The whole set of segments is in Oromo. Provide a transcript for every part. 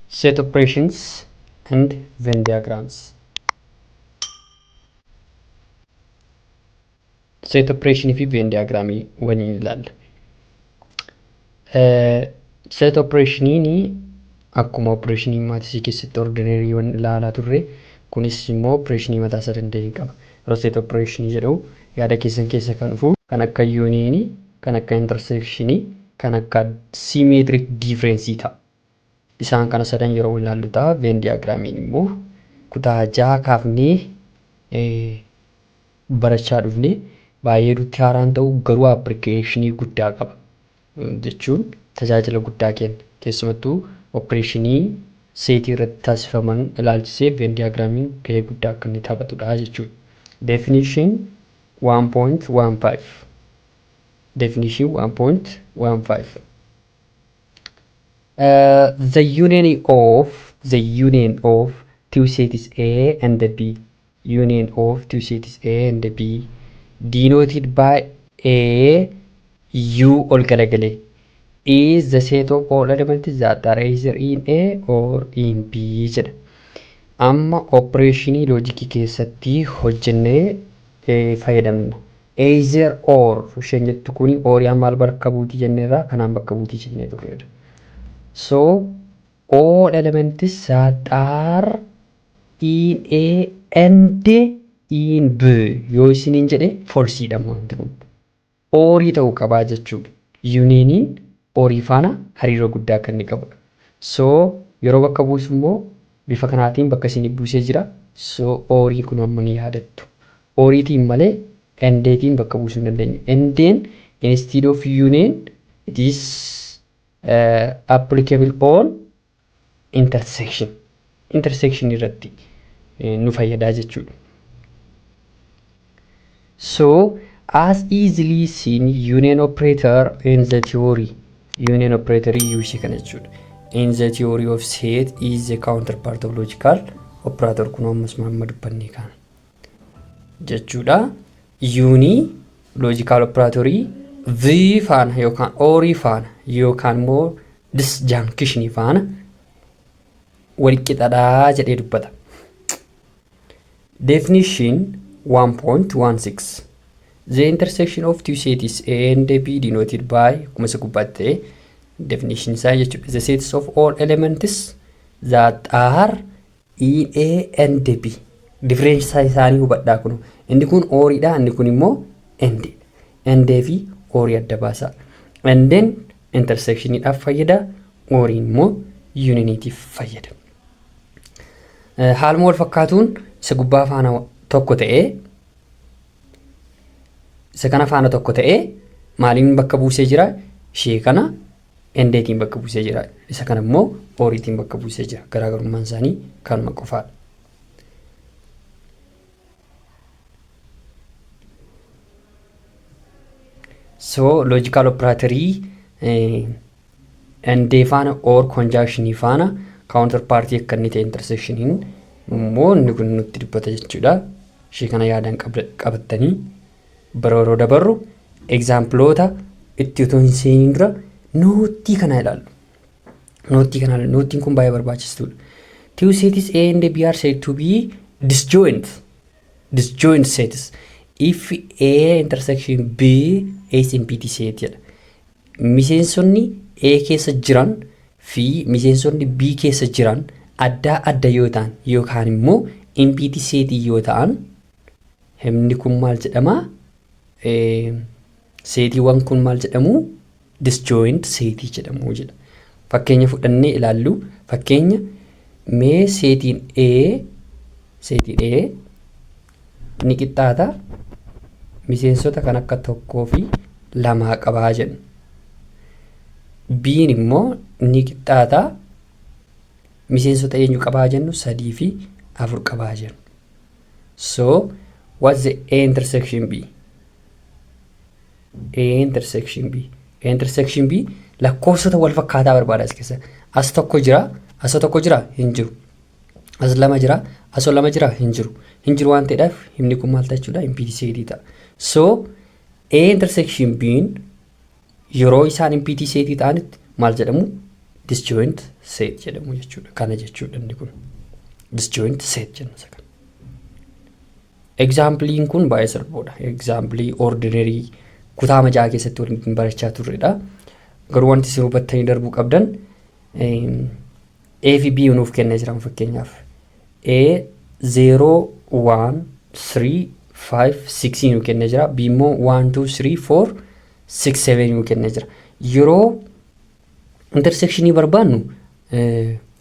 Set operations and Venn diagrams. Set operation fi Venn diagramii waliin ilaalla. Set operationiin akkuma operationii maatisii keessatti ordinary waan ilaalaa turre kunis immoo operationii mataa isaa danda'e qaba. Yeroo set operationii jedhu yaada keessan keessa kan dhufu kan akka union, kan akka intersection, kan akka symmetric difference ta'a. Isaan kana sadan yeroo ilaallu ta'a. Venn diagramiin immoo kutaa jaha kaafnee barachaa dhufne baay'ee nutti haaraan ta'u garuu appilikeeshinii guddaa qaba jechuun tajaajila guddaa kenna. Keessumattuu operationii seetii irratti taasifaman ilaalchisee Venn diagramiin gahee guddaa akka inni taphatudha jechuudha. Definition 1.15 Definition 1.15 The union of two sets A and B, union of two sets A and B, denoted by A, U all galagale, is the set of all elements that are either in A or in B jedha. Amma operationii loojikii keessatti hojjennee fayyadamna. Either or isheen jettu kuni ooriyaan maal bakka buutii jenneerraa kanaan bakka buutii jennee turreedha. So all elements that are in A and in B yoo isiniin jedhe falsiidha wanti kun. Oorii ta'uu qabaa jechuudha. Unioniin oorii faana hariiroo guddaa kan inni qabudha. So yeroo bakka buusu immoo bifa kanaatiin bakka isin buusee jira. So oorii kun amma ni yaadattu. Ooriitiin malee endeetiin bakka buusuu hin dandeenye. Endeen instead of union it is applicable on intersection. Intersection irratti nu fayyadaa jechuudha. So as easily seen union operator in the theory. Union operator use kana jechuudha. In the theory of set is the counterpart of logical operator kun ammas mamma dubbanne kana jechuudha. Uni logical operatorii the faana yookaan oorii faana yookaan immoo disjunction faana wal qixadhaa jedhee dubbata. Definition 1.16 The intersection of two sets A and B denoted by akkuma isa gubbaatti definition isaa jechuudha. The sets of all elements that are in A and B. Difference isaanii hubadhaa kun. Inni kun ooriidha, inni kun immoo end. End fi oorii adda baasa. And then intersectioniidhaaf fayyada, ooriin immoo unioniitiif fayyada. Haaluma wal fakkaatuun isa gubbaa faana tokko ta'ee isa kana faana tokko ta'ee maaliin bakka buusee jira? Ishee kana endeetiin bakka buusee jira. Isa kana immoo ooriitiin bakka buusee jira. Garaagarummaan isaanii kanuma qofaadha. So logical operatorii endee faana or conjunctionii faana counterpartii akka inni ta'e intersectioniin immoo inni kun nutti dubbata jechuudha. Ishee kana yaadaan qabattanii yeroo dabarru exampleota itti otoo hin seeniin dura nootii kana ilaallu. Nootiin kun baay'ee barbaachistuudha. Two sets A and B are said to be disjoint sets if A intersection B is empty set jedha. Miseensonni A keessa jiran fi miseensonni B keessa jiran adda yoo ta'an yookaan immoo empty set yoo ta'an himni kun maal jedhama? Seetiiwwan kun maal jedhamu? Disjoint seetii jedhamu jedha. Fakkeenya fudhannee ilaallu. Fakkeenya mee seetiin A ni qixxaata miseensota kan akka 1 fi 2 qabaa jenna. B'n immoo ni qixxaata miseensota eenyu qabaa jennu 3 fi 4 qabaa jennu. So what's the A intersection B? A intersection B. A intersection B lakkoofsota wal fakkaataa barbaada as keessa. As tokko jira hin jiru. As 2 jira, as 2 jira hin jiru. Hin jiru waan ta'eedhaaf himni kun maal ta'a jechuudha? Empty set ta'a. So A intersection B yeroo isaan empty set ta'anitti maal jedhamu? disjoint set jedhamu jechuudha. Kana jechuudha inni kun disjoint set jenna isa kana. Exampliin kun baay'ee salphaadha. Examplii ordinary kutaa majaa keessatti waliin barachaa turredha. Garuu wanti isin hubattanii darbuu qabdan A fi B nuuf kennee jiran fakkeenyaaf A 0 1 3 5 6 nu kennee jira. B immoo 1 2 3 4 6 7 nu kennee jira. Yeroo intersectionii barbaannu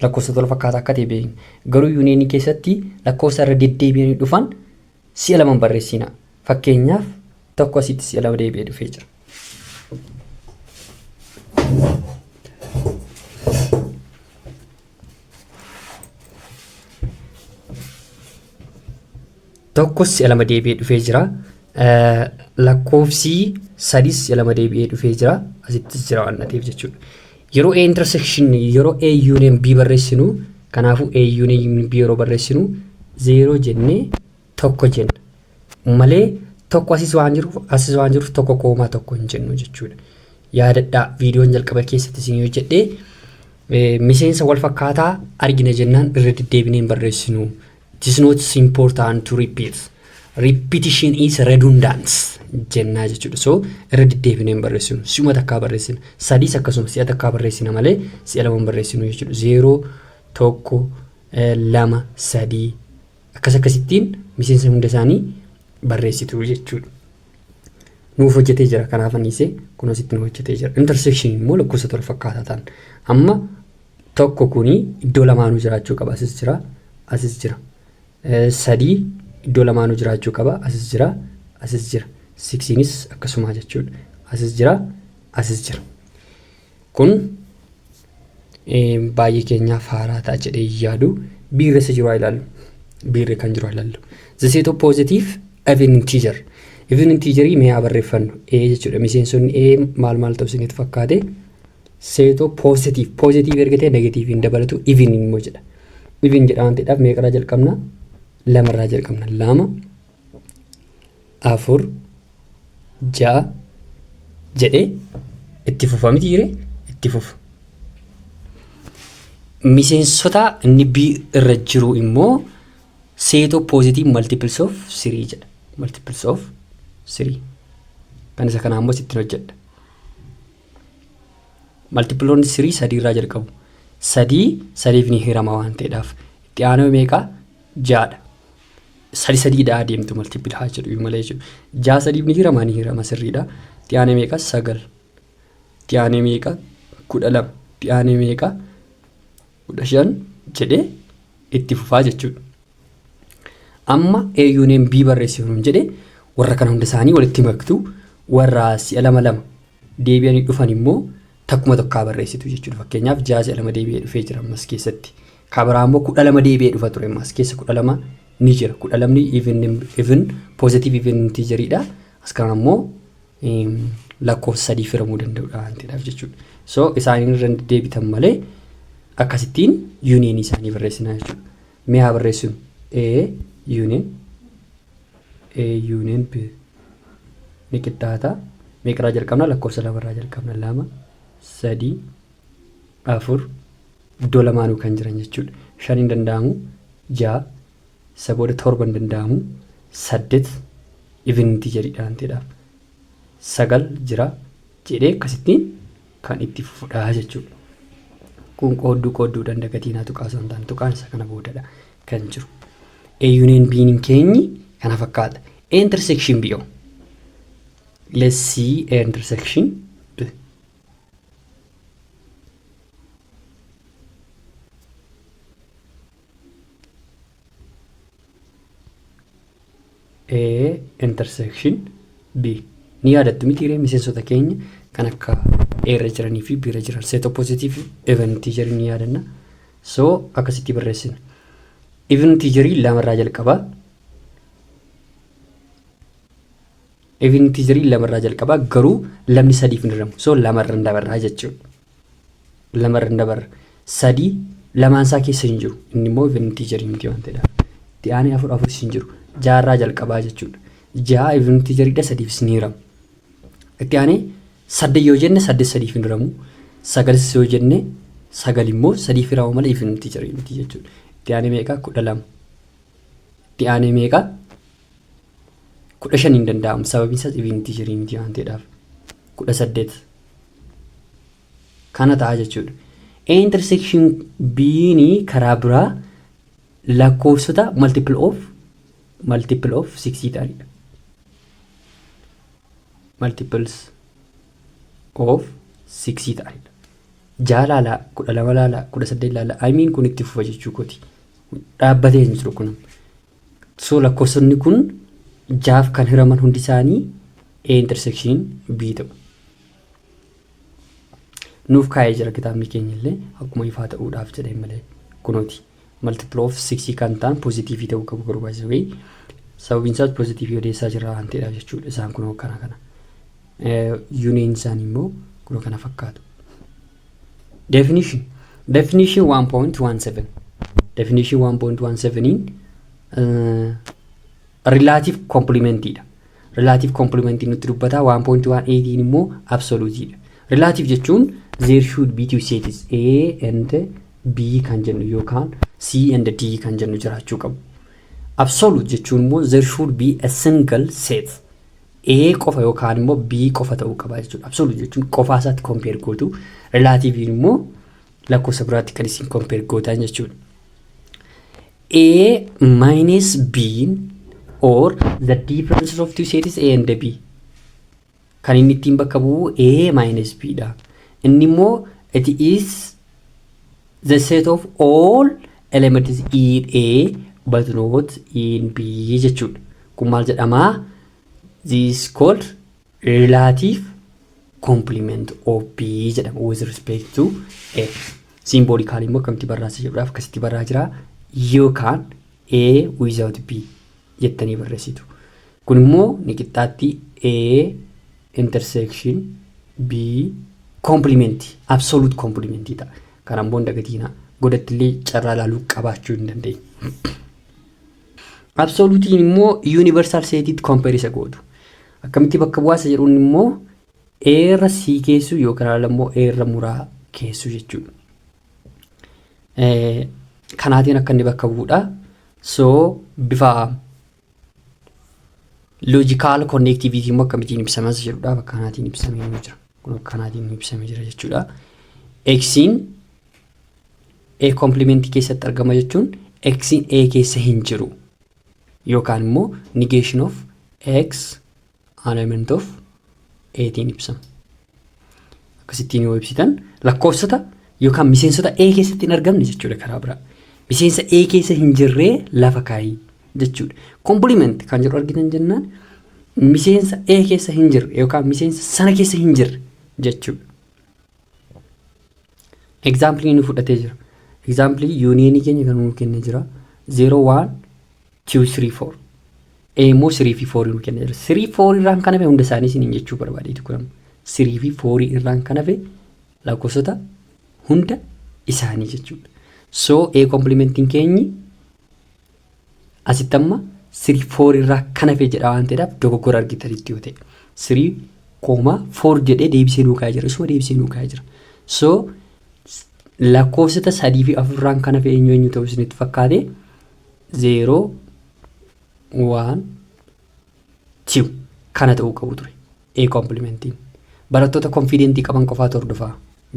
lakkoofsa wal fakkaataa akka ta'e beekna. Garuu yuuniyeenii keessatti lakkoofsa irra deddeebi'anii dhufan si'a lama barreessina. Fakkeenyaaf tokko asitti si'a lama deebi'ee dhufee jira. Tokko si'a lama deebi'ee dhufee jira. Lakkoofsi sadis si'a lama deebi'ee dhufee jira. Asittis jira waan ta'eef jechuudha. Yeroo A intersection yeroo A union B barreessinu kanaafuu A union B yeroo barreessinu 0 jennee tokko jenna. Malee tokko asis waan jiruuf tokko koomaa tokko hin jennu jechuudha. Yaadadhaa viidiyoon jalqaba keessatti isin yoo jedhee miseensa wal fakkaataa argina jennaan irra deddeebinee hin barreessinu. It is not important to repeat. Repetition is redundant jennaa jechuudha. So irra deddeebinee hin barreessinu. Si'uma takkaa barreessina. Sadis akkasuma si'a takkaa barreessina malee si'a lama hin barreessinu jechuudha. 0 tokko 2 3 akkasittiin miseensa hunda isaanii barreessitu jechuudha. Nuuf hojjetee jira kanaaf anisee kun asitti nuuf hojjetee jira. Intersection immoo lakkoofsa wal fakkaataa ta'an. Amma tokko kuni iddoo lamaanuu jiraachuu qaba. Asis jira, asis jira. Sadii iddoo lamaanuu jiraachuu qaba. Asis jira, asis jira. 6nis akkasuma jechuudha. Asis jira, asis jira. Kun baay'ee keenyaaf haaraa ta'a jedhee yaadu biirra isa jiru ilaallu. Biirra kan jiru ilaallu. The set of positive even integer. Even integer mee barreeffannu A jechuudha. Miseensonni A maal ta'u isinitti fakkaate set of positive. Positive ergatee negative hin dabalatu even immoo jedha. Even jedha waan ta'eedhaaf meeqarraa jalqabna? Lamarraa jalqabna. 2 4 6 jedhee itti fufa miti jiree itti fufa. Miseensota inni B irra jiru immoo set of positive multiples of 3 jedha. Multiples of 3. Kan isa kana ammoo ittiin hojjedha. Multiple on 3 sadii irraa jalqabu. Sadiif ni hirama waan ta'eedhaaf. Itti aanuu meeqa? 6dha. Sadiidhaa adeemtu multiple haa jedhu malee jechuudha. 6 sadiif ni hirama sirriidha. Itti aanee meeqa? 9. Itti aanee meeqa? 12. Itti aanee meeqa? 15 jedhee itti fufaa jechuudha. Amma A union B barreessinu jedhee warra kana hunda isaanii walitti maktu warra si'a lama deebi'anii dhufan immoo takkuma tokkaa barreessitu jechuudha. Fakkeenyaaf 6 si'a lama deebi'ee dhufee jira ammas keessatti. Kabiraa immoo 12 deebi'ee dhufa ture ammas keessa 12 ni jira. 12 even positive even integeriidha. As kana immoo lakkoofsa 3 firamuu danda'udha waan ta'eedhaaf jechuudha. So isaaniin irra deebitan malee akkasittiin union isaanii barreessinaa jechuudha. Mee haa barreessinu A union B ni qixxaata. Meeqarraa jalqabna? Lakkoofsa lamarraa jalqabna. 2 3 4 iddoo lamaanuu kan jiran jechuudha. 5 hin danda'amu. 6 isa booda 7 hin danda'amu. 8 even integeriidha waan ta'eedhaaf. 9 jira jedhee akkasittiin kan itti fufudha jechuudha. Kun qoodduu dandagatiin haa tuqaa osoo hin taane tuqaan isa kana boodadha kan jiru. A union B keenyi kana fakkaata. A intersection B. Let's see A intersection B. A intersection B. Ni yaadattu miti ree miseensota keenya kan akka A irra jiranii fi B irra jiran set of positive even integer ni yaadanna. So akkasitti barreessina. Even integer lamarraa jalqaba. Even integer lamarraa jalqaba garuu lamni sadiif hin hiramu. So lamarra dabarraa jechuudha. Lamarra dabarra. Sadii lamaan isaa keessa hin jiru. Inni immoo even integer miti waan ta'eedha. Itti aanee 4 hin jiru. 6 irraa jalqabaa jechuudha. 6 even integer sadiif hin hiramu. Itti aanee 8 yoo jenne 8 sadiif hin hiramu. 9 yoo jenne sagal immoo sadii firaa malee if integer miti jechuudha. Itti aanee meeqa 12. Itti aanee meeqa 15 hin danda'amu sababiin isaas if integer miti waan ta'eedhaaf 18 kana ta'a jechuudha. Intersection B ni karaa biraa lakkoofsota multiple of 6 ta'anidha. Multiples of 6 ta'anidha. Jaalala 12 laala 18 laala I mean kun itti fufa jechuu kooti. Dhaabbatee hin jiru kun. So lakkoofsonni kun jaaf kan hiraman hundi isaanii A intersection B ta'u. Nuuf kaa'ee jira kitaabni keenya illee akkuma ifaa ta'uudhaaf jedhee malee kunooti. Multiple of 6 kan ta'an positive ta'uu qabu barbaachisu wayii. Sababiin isaas positive odeessaa jira waan ta'eedhaaf jechuudha. Isaan kunoo kana. Union isaanii immoo kunoo kana fakkaatu. Definition 1.17. Definition 1.17 relative complementidha. Relative complementii nutti dubbata 1.18 immoo absoluteidha. Relative jechuun there should be two sets A and B kan jennu yookaan C and D kan jennu jiraachuu qabu. Absolute jechuun immoo there should be a single set A qofa yookaan immoo B qofa ta'uu qaba jechuudha. Absolute jechuun qofa isaatti compare gootu. Relative immoo lakkoofsa biraatti kan isin compare gootan jechuudha. A minus B or the difference of two sets A and B kan inni ittiin bakka bu'u A minus B dha. Inni immoo it is the set of all elements in A but not in B jechuudha. Kun maal jedhama? This is called relative complement of B jedhama with respect to A. Symbolically immoo akkamitti barreessa jedhuudhaaf akkasitti barreessaa jira. Yookaan A without B jettanii barreessitu. Kun immoo ni qixxaatti A intersection B complement absolute complement ta'a. Kanaan booda gatiina godhattillee carraa laaluu qabaachuu hin dandeenye. Absolute immoo universal setiitti compare isa gootu. Akkamitti bakka bu'aasa jedhuun immoo A irra C keessu yookaan immoo A irra muraa keessu jechuudha. Kanaatiin akka inni bakka bu'uudha. So bifa logical connectivity immoo akkamittiin ibsamas jedhuudha. Bakka kanaatiin ibsamee jira. Kun akka kanaatiin ibsamee jira jechuudha. X'n A complement keessatti argama jechuun X'n A keessa hin jiru. Yookaan immoo negation of X element of Atiin ibsama. Akkasittiin yoo ibsitan lakkoofsota yookaan miseensota A keessatti hin argamne jechuudha karaa biraa. Miseensa A keessa hin jirree lafa kaayii jechuudha. Complement kan jedhu argitan jennaan miseensa A keessa hin jirre yookaan miseensa sana keessa hin jirre jechuudha. Example inni fudhatee jira. Example union keenya kan nuuf kennee jira 0 1 2 3 4. A immoo 3 fi 4 nuuf kennee jira. 3 4 irraan kan hafe hunda isaanii isiniin jechuu barbaadeetu kun 3 fi 4 irraan kan hafe lakkoofsota hunda isaanii jechuudha. So A complementiin keenyi asitti amma 3 4 irraa kan hafe jedha waan ta'eedhaaf dogoggora argitanitti yoo ta'e 3,4 jedhee deebisee nuu kaa'ee jira. Isuma deebisee nuu kaa'ee jira. So lakkoofsota 3 fi 4 irraan kan hafe eenyu ta'uu isinitti fakkaate 0 1 2 kana ta'uu qabu ture. A complementiin barattoota konfidentii qaban qofaatu hordofaa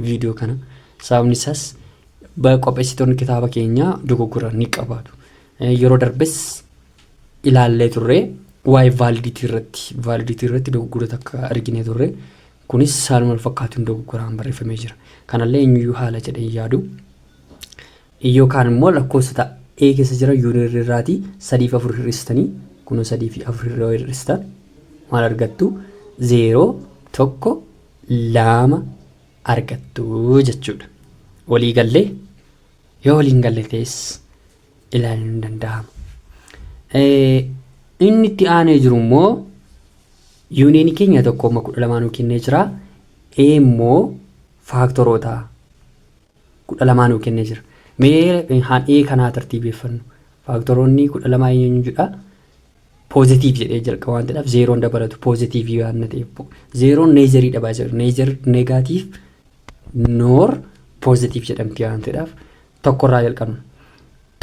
viidiyoo kana. Sababni isaas qopheessitoonni kitaaba keenyaa dogoggora ni qabaatu. Yeroo darbes ilaallee turre waa'ee validity irratti dogoggorota akka argine turre. Kunis saaluma wal fakkaatuun dogoggoraan barreeffamee jira. Kanallee eenyuyyuu haala jedhee yaadu. Yookaan immoo lakkoofsota A keessa jira yuuniir irraati 3 fi 4 hir'istanii kunoo 3 fi 4 irraa hir'istan maal argattu 0 1 2 argattu jechuudha. Walii gallee yoo waliin galle ta'es ilaaluun ni danda'ama. Inni itti aanee jiru immoo yuuniin keenya 1,12 nuu kennee jira. A immoo faaktoroota 12 nuu kennee jira. Mee haan A kanaa tartiibeeffannu. Faaktoroonni 12 eenyu jedha. Positive jedhee jalqaba waan ta'eef 0 dabalatu positive waan ta'eef 0 neezerii dhabaa jira. Neezer negative nor positive jedhamti waan ta'eedhaaf tokkorraa jalqabna.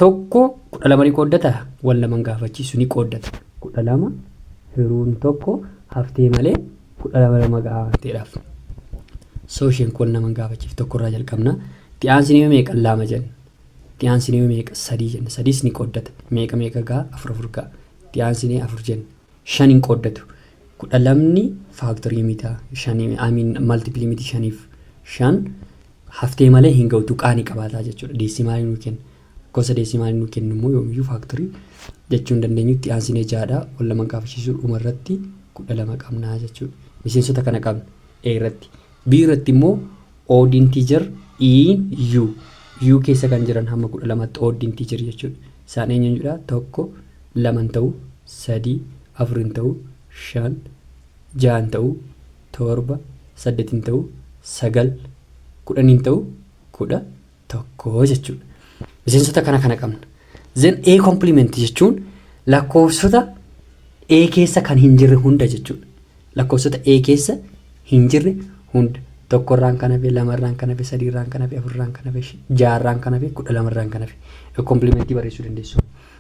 Tokko 12 ni qooddata wal lamaan gaafachiisu ni qooddata. 12 hiruun tokko haftee malee 12 gaafa ta'eedhaaf. So isheen kun nama gaafachiif tokkorraa jalqabna. Ti'aansinii meeqa lama jenna. Ti'aansinii meeqa sadii jenna. Sadiis ni qooddata. Meeqa gaa afur gaa. Ti'aansinii afur jenna. 5 hin qooddatu. 12 faaktorii mitaa 5 maltiplii miti 5f 5 haftee malee hin ga'u tuqaanii qabaataa jechuudha. Deesimaalii nu kenna. Gosa deesimaalii nu kennu immoo yoomiyyuu faaktorii jechuun dandeenyu ti'aansinii 6dha. Wal lama gaafachiisuu dhuma irratti 12 qabnaa jechuudha. Miseensota kana qabna A irratti. B irratti immoo odd integer in u keessa kan jiran hamma 12tti odd integer jechuudha. Isaan eenyuudha? 1 2 ta'u 3 4 ta'u 5 6 ta'u 7 8 ta'u 9 10 ta'u 11 jechuudha. Miseensota kana qabna. Then A complement jechuun lakkoofsota A keessa kan hin jirre hunda jechuudha. Lakkoofsota A keessa hin jirre hunda. Tokkorraan kan hafe, lamarraan kan hafe, sadiirraan kan hafe, afurraan kan hafe, jaarraan kan hafe, 12rraan kan hafe. Kompilimentii barreessuu dandeessu.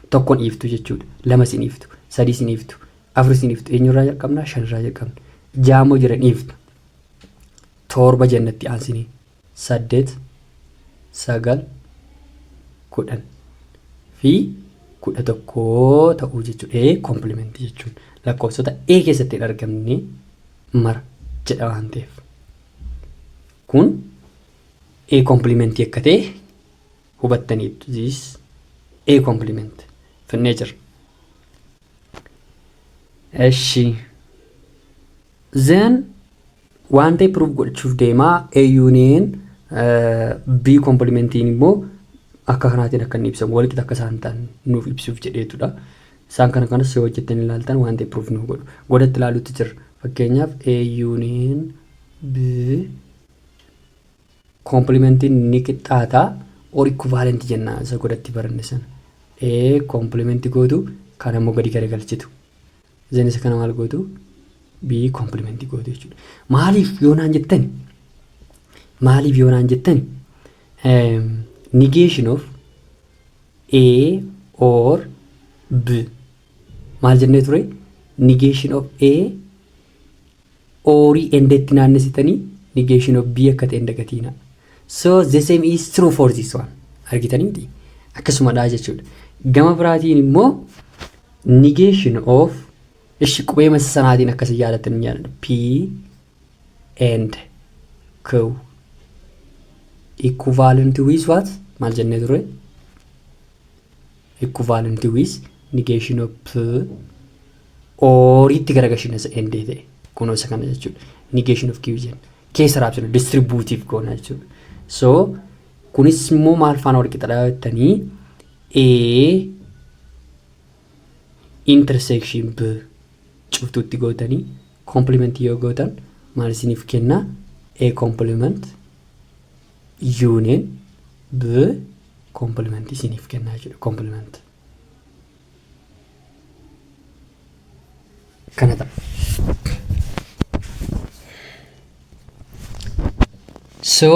Tokkoon dhiiftu jechuudha. Lama sin dhiiftu, sadii sin dhiiftu, afur sin dhiiftu. Eenyurraa jalqabna? 5rraa jalqabna. Jaamoo jiran dhiiftu. 7 jennatti aansinii. 8 9 10 fi 11 ta'uu jechuudha. Kompilimentii jechuun lakkoofsota A keessatti hin argamne mara jedha waan ta'eef. Kun A complementii akka ta'e hubattaniitu. This A complement finnee jira. Eshi then waan ta'e proof godhachuuf deemaa. A union B complementiin immoo akka kanaatiin akka inni ibsamu wal qixa akka isaan ta'an nuuf ibsuuf jedheetudha. Isaan kanas yoo hojjettanii ilaaltan waan ta'e proof nuuf godhu. Godhatti ilaaluutti jira. Fakkeenyaaf A union B complementiin ni qixxaata or equivalent jenna isa godhatti baranne sana. A complementii gootu kan ammoo gadi garagalchitu. Zeen isa kana maal gootu? B complementii gootu jechuudha. Maaliif yoo naan jettani? Negation of A or B. Maal jennee ture? Negation of A or endetti naannessitanii negation of B akka ta'e dagatiina. So the same is true for this one. Argitanii miti? Akkasumadha jechuudha. Gama biraatiin immoo negation of qubee masa sanaatiin akkasii yaadatan yaadadha. P and Q equivalent with what? Maal jennee ture? Equivalent with negation of P or itti garagashina isa endee ta'e. Kunoo isa kana jechuudha. Negation of Q jenna. Keessa raabsinu distributive goona jechuudha. So kunis immoo maal faana wal qixa dhaabbatanii A intersection B cuftuutti gootanii complement yoo gootan maal isiniif kenna? A complement union B complement isiniif kenna jechuudha. Complement kana ta'a. So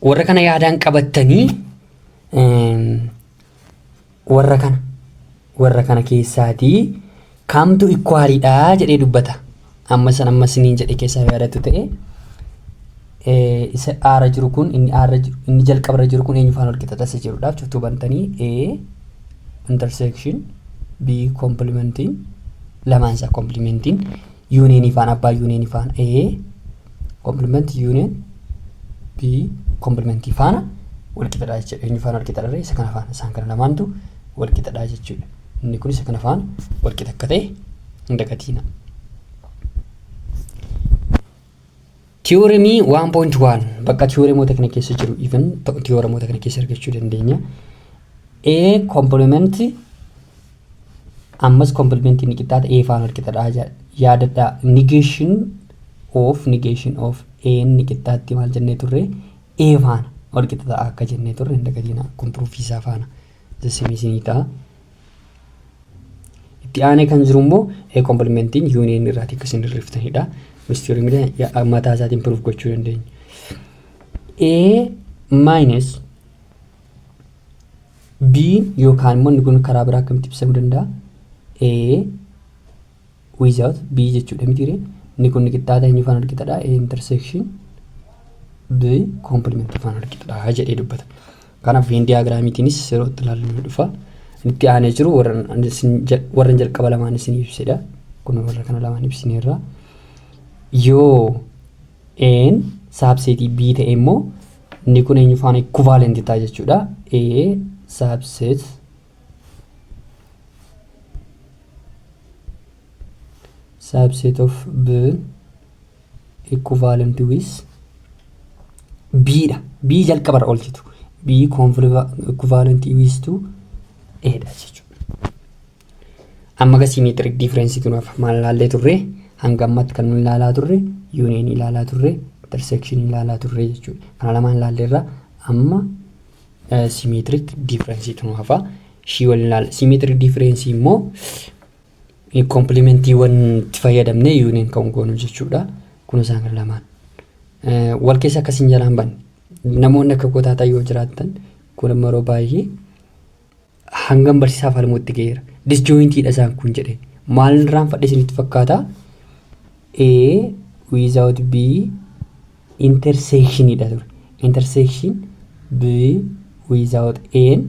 warra kana yaadaan qabattanii warra kana keessaatii kamtu ikwaaliidha jedhee dubbata. Ammas niin jedhe keessaa yaadatu ta'e isa aara jiru kun inni jalqabarra jiru kun eenyu faana wal qixa tasa jiruudhaaf cuftuu bantanii A intersection B complementiin lamaan isaa complementiin union faana abbaa union faana A complement union B complementii faana wal qixadha jechuudha. Eenyu faana wal qixadha? Isa kana faana. Isaan kana lamaantu wal qixadha jechuudha. Inni kun isa kana faana wal qixa akka ta'e hin dagatiina. Theoremii 1.1 bakka theoremoota kana keessa jiru even theoremoota kana keessa argachuu dandeenya. A complement ammas complementii ni qixxaata A faana wal qixadha yaadadha. Negation of A ni qixxaatti maal jennee turre? A faana wal qixxaata akka jennee turre hin dagatiina. Kun proof isaa faana jessimisini ta'a. Itti aanee kan jiru immoo A complementiin union irraati akkasiin irreeftanidha. Theoremii mataa isaatiin proof gochuu dandeenya. A minus b yookaan immoo inni kun karaa biraa akkamitti ibsamuu danda'a? a without b jechuudha miti ree. Inni kun qixxaata eenyu faana walqixxaadha? a intersection b complement faana walqixxaadha jedhee dubbata. Kanaaf Venn diagramiitiinis yeroo itti ilaallu dhufa. Itti aanee jiru warra jalqaba lamaan isin ibsedha. Kun warra kana lamaan ibsineerra. Yoo n subset b ta'e immoo inni kun eenyu faana equivalent ta'a jechuudha. a subset of b equivalent with b dha. b jalqabarra oolchitu. b equivalent with to a dha jechuudha. Amma ga symmetric difference kunuuf maal ilaallee turre? Hanga ammatti kan nuyi ilaalaa turre union ilaalaa turre intersection ilaalaa turre jechuudha. Kana lamaan ilaalleerra amma symmetric difference kunuufa shi wal ilaala. Symmetric difference immoo complementii wanti fayyadamne union kan goonu jechuudha. Kun isaan kan lamaan wal keessa akkasiin jalaan banne namoonni akka kootaa yoo jiraatan kun yeroo baay'ee hangam barsiisaa falmuutti geera. Disjointiidha isaan kun jedhe maal irraan fadhe isinitti fakkaata? a without b intersectionidha ture. Intersection b without n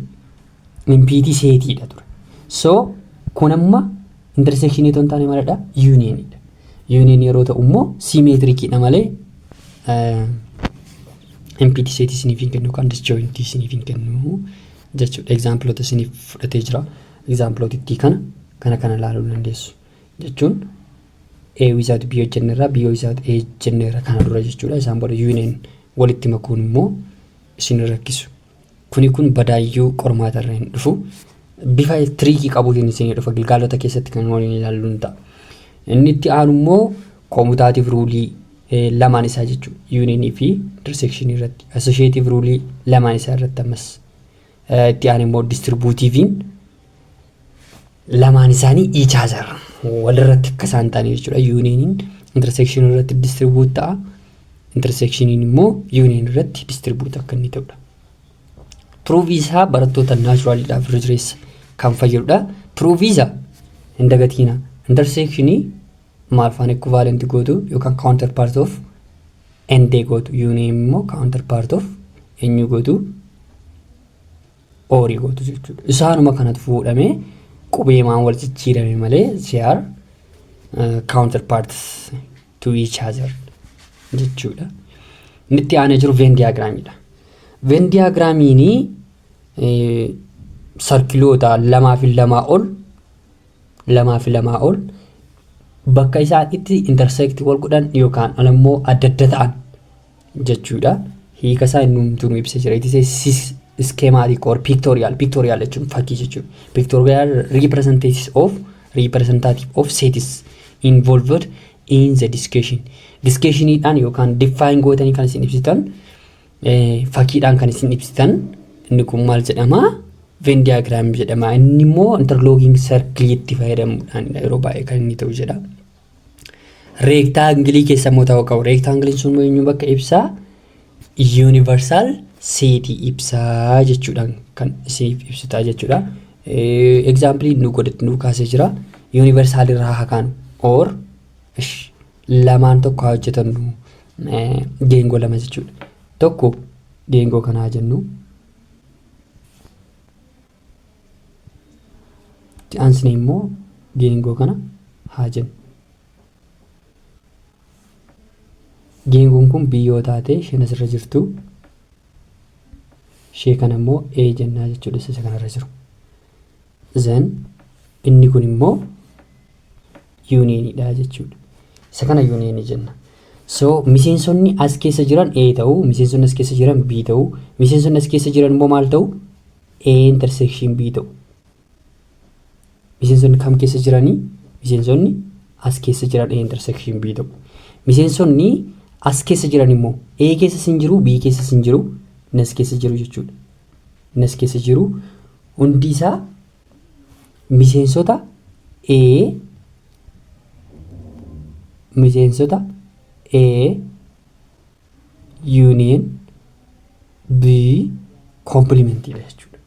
impiti setidha ture. So kun amma intersection itoo hin taane maalidha? Unionidha. Union yeroo ta'u immoo symmetricidha malee impiti set isiniif hin kennu kan disjoint isiniif hin kennu jechuudha. Exampleota isiniif fudhatee jira. Exampleotitti kana ilaaluu dandeessu jechuun a without b hojjenneerra b without a jenneerra kana dura jechuudha. Isaan booda union walitti makuun immoo isin rakkisu. Kun badaayyuu qormaatarra hin dhufu. Bifa triikii qabuutiin isin dhufa gilgaalota keessatti kan waliin ilaalluun ta'a. Inni itti aanu immoo commutative rule lamaan isaa jechuudha. Union fi intersection irratti associative rule lamaan isaa irratti ammas itti aanu immoo distributivein lamaan isaanii each other walirratti akka isaan ta'anii jechuudha. Union intersection irratti distribute ta'a. Intersection immoo union irratti distribute akka inni ta'udha. Proof isaa barattoota naturalidhaaf rijireessa kan fayyadudha. Proof isaa hin dagatiina. Intersection maal faana equivalent gootu yookaan counterpart of nd gootu. Union immoo counterpart of eenyu gootu? Ori gootu jechuudha. Isaanuma kanatu fuudhamee qubeemaan wal jijjiirame malee they are counterparts to each other jechuudha. Inni itti aanee jiru Venn diagramidha. Venn diagramiin sarkiloota lamaa fi lamaa ol bakka isaatti intersect wal godhan yookaan immoo adda adda ta'an jechuudha. Hiika isaa inni nu ibsa jira. It is schematic or pictorial jechuun fakkii jechuudha. Pictorial representative of sets involved in the discussion. Discussionidhaan yookaan define gootanii kan isin ibsitan fakkiidhaan kan isin ibsitan inni kun maal jedhama? Venn diagram jedhama. Inni immoo interlocking circle itti fayyadamuudhaan yeroo baay'ee kan inni ta'u jedha. Rectangle keessa immoo ta'uu qabu. Rectangle sun eenyu bakka ibsaa? Universal set ibsaa jechuudhaan kan isiniif ibsitaa jechuudha. Example nu kaasee jira. Universal irraa haa kaanu or lamaan tokko haa hojjetannu geengoo lama jechuudha. Tokko geengoo kana haa jennu. Ansine immoo geengoo kana haa jennu. Geengoon kun biyyoo taate isheen asirra jirtu. Ishee kana immoo A jennaa jechuudha isa kanarra jiru. Then inni kun immoo unionidha jechuudha. Isa kana union jenna. So miseensonni as keessa jiran A ta'u, miseensonni as keessa jiran B ta'u, miseensonni as keessa jiran immoo maal ta'u? A intersection B ta'u. Miseensonni kam keessa jiranii? Miseensonni as keessa jiran A intersection B ta'u. Miseensonni as keessa jiran immoo A keessa sin jiru, B keessa sin jiru, nas keessa jiru jechuudha. Nas keessa jiru hundi isaa miseensota A union B komplimentiidha jechuudha.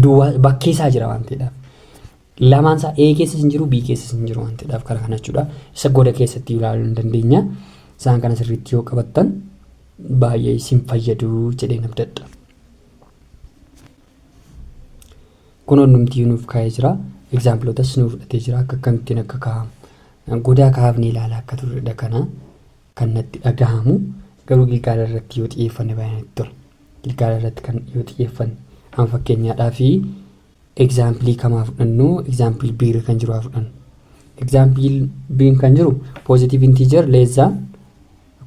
Duwwaa bakkee isaa jira waan ta'eedhaaf. Lamaan isaa A keessa hin jiru B keessa hin jiru waan ta'eedhaaf kana jechuudha. Isa goda keessatti ilaaluu hin dandeenya. Isaan kana sirriitti yoo qabattan baay'ee isin fayyadu jedhee nabdadha. Kun hundumtii nuuf kaa'ee jira. Examplotas nuuf fudhatee jira akka akkamittiin akka kaa'amu. Godaa kaafnee ilaalaa akka turredha kana kan natti dhagahamu. Garuu Gilgaala irratti yoo xiyyeeffanne baay'ee tola. Gilgaala irratti kan yoo xiyyeeffanne an fakkeenyaadhaa fi example kamaa fudhannu example B kan jiru haa fudhannu. Example B kan jiru positive integer less than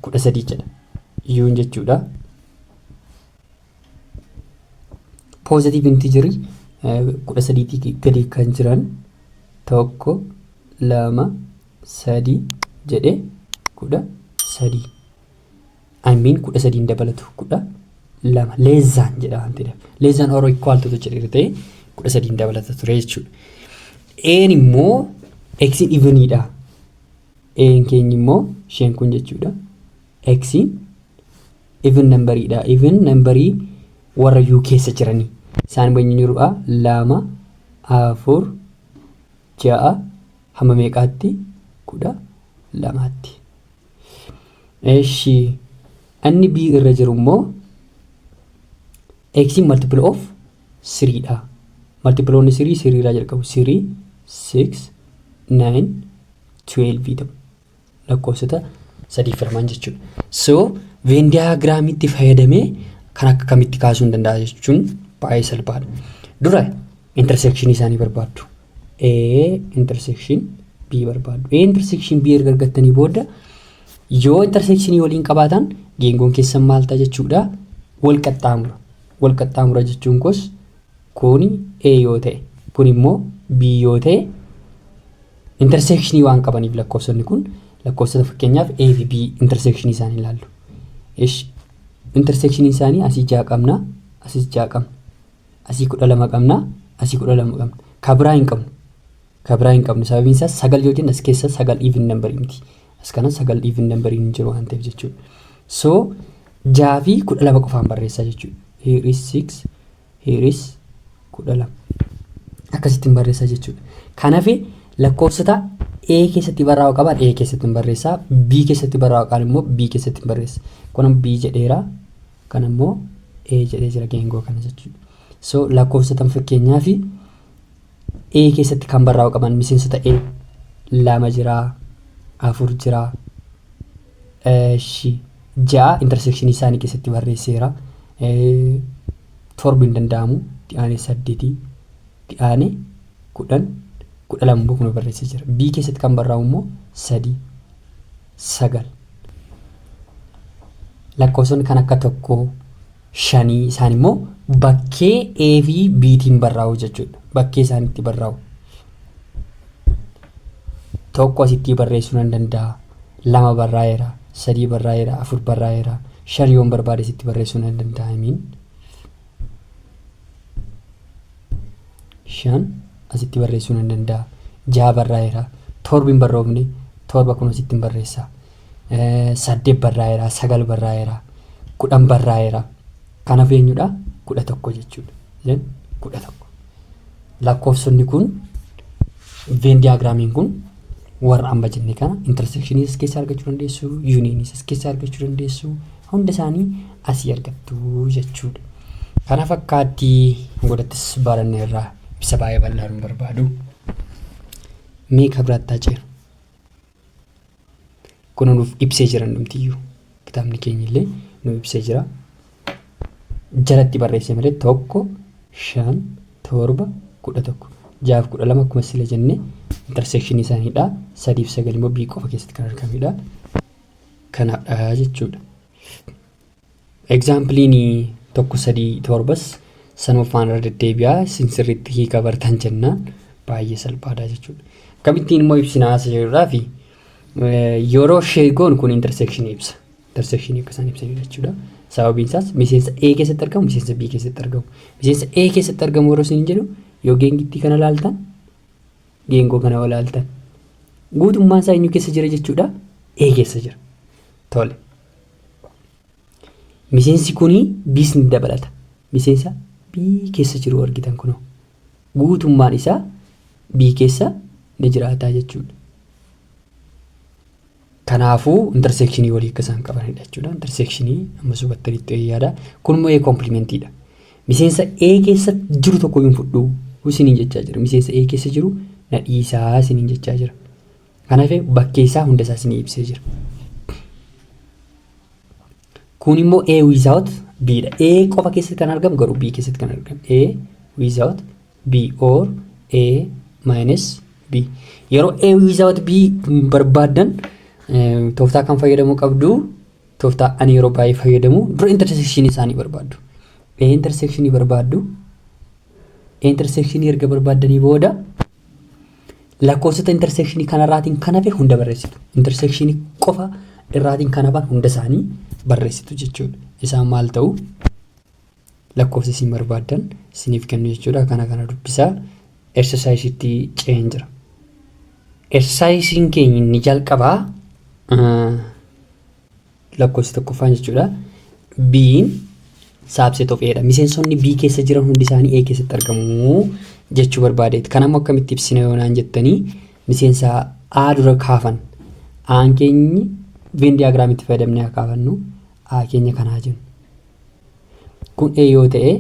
13 jedha. U jechuudha. Positive integer 13 gadi kan jiran tokko lama sadii jedhee 13. I mean 13 dabalatu 12 less than jedha waan ta'eef. Less than or equal to jedhee ta'e 13 dabalata ture jechuudha. N immoo x evenidha. N keenya immoo isheen kun jechuudha. X even numberidha. Even numberii warra U keessa jiranii. Isaan wajjin jiruudha 2 4 6 hamma meeqaatti 12tti. Eshi anni B irra jiru immoo x multiple of 3 dha. Multiple on 3 irraa jalqabu 3 6 9 12 ta'u. Lakkoofsota sadii firman jechuudha. So Venn diagramitti fayyadamee kan akka kamitti kaasuu hin danda'a jechuun baay'ee salphaadha. Dura intersection isaanii barbaaddu. A intersection B barbaaddu. A intersection B erga argattanii booda yoo intersection waliin qabaatan geengoon keessan maal ta'a jechuudha. Wal qaxxaamura. Wal qaxxaamura jechuun kuni A yoo ta'e kun immoo B yoo ta'e intersection waan qabaniif lakkoofsonni kun lakkoofsota fakkeenyaaf A fi B intersection isaanii ilaallu. Intersection isaanii asii 6 qabna, asii 6 qabna, asii 12 qabna, asii 12 qabna. Kabraa hin qabnu. Kabraa hin qabnu sababiin isaas 9 yoo jenna as keessa 9 even number miti. As kana 9 even number hin jiru waan ta'eef jechuudha. So 6 fi 12 qofaan barreessaa jechuudha. Here is 6, here is 12. Akkasittiin barreessaa jechuudha. Kanaaf lakkoofsota A keessatti barraa'u qaban A keessatti barreessaa, B keessatti barraa'u qaban immoo B keessatti barreessa. Kun B jedheera, kan immoo A jedhee jira geengoo kana jechuudha. So lakkoofsota fakkeenyaaf A keessatti kan barraa'u qaban miseensota A 2 jira, 4 jira, 6 intersection isaanii keessatti barreesseera. 7 hin danda'amu, dhiyaane 8, dhiyaane 10, 12 bukuma barreessee jira. B keessatti kan barraa'u immoo 3, 9. Lakkoofsonni kan akka 1, 5 isaan immoo bakkee A fi B tiin barraa'u jechuudha. Bakkee isaanitti barraa'u. Tokko asitti barreessuu nan danda'a. 2 barraa'eera, 3 barraa'eera, 4 barraa'eera. 5 yoon barbaade sitti barreessuu nan danda'a. 5 asitti barreessuu nan danda'a. 6 barraa'eera. 7 hin barroofne 7 kun asitti barreessa. 8 barraa'eera, 9 barraa'eera, 10 barraa'eera. Kana eenyudha? 11 jechuudha. 11. Lakkoofsonni kun Venn diagramiin kun warra amma jenne kana intersectionii as keessa argachuu dandeessu, unionii as keessa argachuu dandeessu. Hunda isaanii asii argattu jechuudha. Kana fakkaatti godhattis baranne irraa ibsa baay'ee bal'aan barbaadu. Mee kabiraattaa jira. Kun nuuf ibsee jira namtiyyuu. Kitaabni keenya illee nuuf ibsee jira. Jalatti barreessee malee 1 5 7 11 6 12 akkuma sila jenne intersection isaaniidha. 3 fi 9 immoo B qofa keessatti kan argamudha. Kanaadha jechuudha. Exampliin 1 3 7 sanuufaan irra deddeebi'aa sirriitti hiika bartan jennaan baay'ee salphaadha jechuudha. Kamittiin immoo ibsinaa asirraa fi yeroo sheegoon kun intersection ibsa. Intersection akkasaan ibsan jechuudha. Sababiin isaas miseensa A keessatti argamu, miseensa B keessatti argamu. Miseensa A keessatti argamu yeroo isin jedhu yoo geengitti kana laaltan, geengoo kana walaaltan. Guutummaan isaa eenyu keessa jira jechuudha? A keessa jira. Tole. miseensi kuni B's ni dabalata. Miseensa B keessa jiru argitan kunoo guutummaan isaa B keessa ni jiraata jechuudha. Kanaafuu intersekshinii walii akka isaan qabanidha jechuudha. Intersekshinii amma subattanitti yaada. Kun immoo komplimentiidha. Miseensa A keessa jiru tokko hin fudhu isiniin jechaa jira. Miseensa A keessa jiru na dhiisaa isiniin jechaa jira. Kanaaf bakkee isaa hunda isaa isinii ibsee jira. Kun immoo A without B dha. A qofa keessatti kan argamu garuu B keessatti kan argamu. A without B or A minus B. Yeroo A without B barbaadan tooftaa kan fayyadamuu qabdu. Tooftaa ani yeroo baay'ee fayyadamu dura intersekshinii isaanii barbaaddu. A intersekshinii barbaaddu. A intersekshinii erga barbaaddanii booda lakkoofsota intersekshinii kanarraatiin kan hafe hunda barreessitu. Intersekshinii qofa irraatiin kan hafan hunda isaanii barreessitu jechuudha. Isaan maal ta'u lakkoofsa isin barbaaddan isiniif kennu jechuudha. Kana dubbisaa exercise-itti ce'een jira. Exercise-iin keenya inni jalqabaa lakkoofsa tokkoffaan jechuudha. B'n subset of A'dha. Miseensonni B keessa jiran hundi isaanii A keessatti argamu jechuu barbaadeeti. Kanammoo akkamitti ibsina yoonaan jettanii miseensa A dura kaafan. A'aan keenyi Venn diagraamitti fayyadamnee haa kaafannu. A keenya kanaa jennu. Kun A yoo ta'e